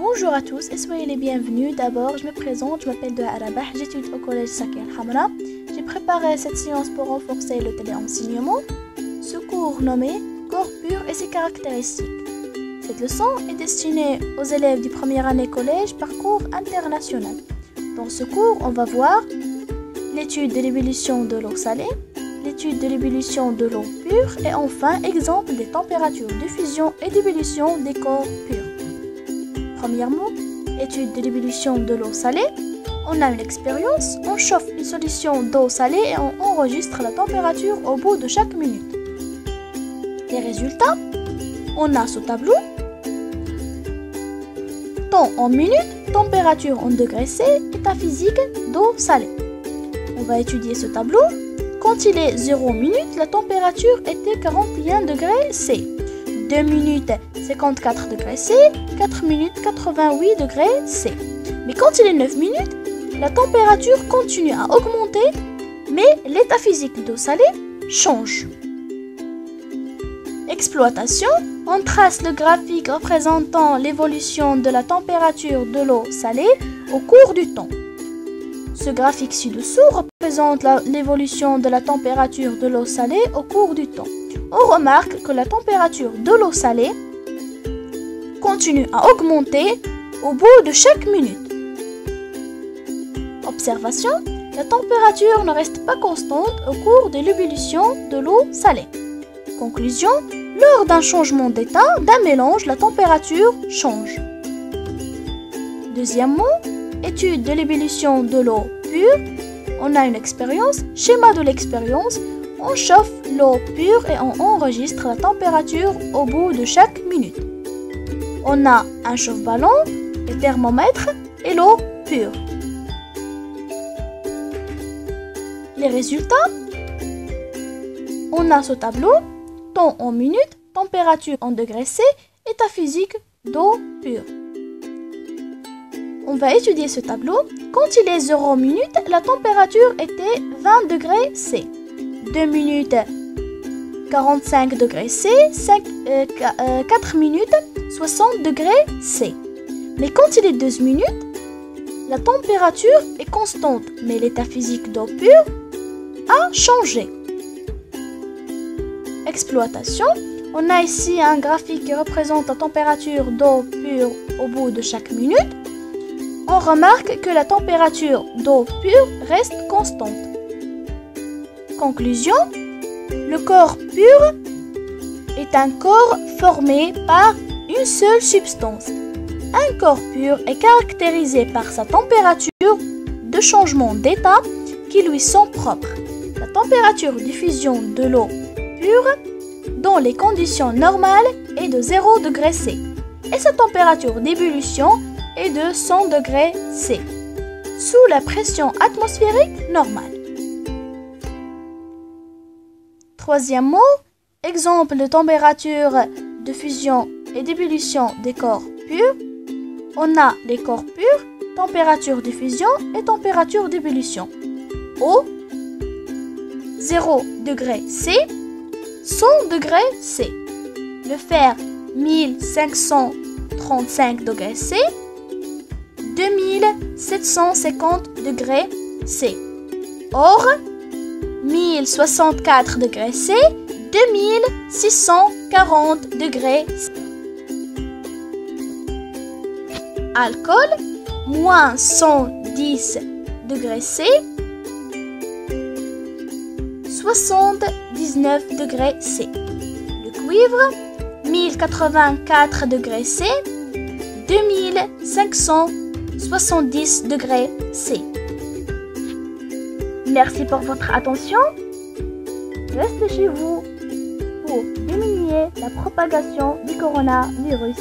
Bonjour à tous et soyez les bienvenus. D'abord, je me présente, je m'appelle Doha Rabah, j'étudie au collège Sakia Al-Hamra. J'ai préparé cette séance pour renforcer le téléenseignement. Ce cours nommé Corps pur et ses caractéristiques. Cette leçon est destinée aux élèves du première année collège parcours international. Dans ce cours, on va voir l'étude de l'ébullition de l'eau salée, l'étude de l'ébullition de l'eau pure et enfin, exemple des températures de fusion et d'ébullition des corps purs. Premièrement, étude de l'ébullition de l'eau salée. On a une expérience, on chauffe une solution d'eau salée et on enregistre la température au bout de chaque minute. Les résultats, on a ce tableau. Temps en minutes, température en degrés C, état physique d'eau salée. On va étudier ce tableau. Quand il est 0 minutes, la température était 41 degrés C. 2 minutes, 54 degrés C. 4 minutes, 88 degrés C. Mais quand il est 9 minutes, la température continue à augmenter, mais l'état physique d'eau salée change. Exploitation, on trace le graphique représentant l'évolution de la température de l'eau salée au cours du temps. Ce graphique ci-dessous représente l'évolution de la température de l'eau salée au cours du temps. On remarque que la température de l'eau salée continue à augmenter au bout de chaque minute. Observation, la température ne reste pas constante au cours de l'ébullition de l'eau salée. Conclusion, lors d'un changement d'état, d'un mélange, la température change. Deuxièmement, étude de l'ébullition de l'eau pure. On a une expérience, schéma de l'expérience. On chauffe l'eau pure et on enregistre la température au bout de chaque minute. On a un chauffe-ballon, le thermomètre et l'eau pure. Les résultats, on a ce tableau, temps en minutes, température en degrés C, état physique d'eau pure. On va étudier ce tableau. Quand il est 0 minutes, la température était 20 degrés C. 2 minutes, 45 degrés C. 4 minutes, 60 degrés C. Mais quand il est 2 minutes, la température est constante, mais l'état physique d'eau pure a changé. Exploitation. On a ici un graphique qui représente la température d'eau pure au bout de chaque minute. On remarque que la température d'eau pure reste constante. Conclusion, le corps pur est un corps formé par une seule substance. Un corps pur est caractérisé par sa température de changement d'état qui lui sont propres. La température de fusion de l'eau pure dans les conditions normales est de 0 degrés C et sa température d'ébullition est de 100 degrés C sous la pression atmosphérique normale. Troisièmement, exemple de température de fusion et d'ébullition des corps purs. On a les corps purs, température de fusion et température d'ébullition. Eau, 0 degré C, 100 degrés C. Le fer, 1535 degrés C, 2750 degrés C. Or, 1064 degrés C, 2640 degrés C. Alcool, moins 110 degrés C, 79 degrés C. Le cuivre, 1084 degrés C, 2570 degrés C. Merci pour votre attention. Restez chez vous pour diminuer la propagation du coronavirus.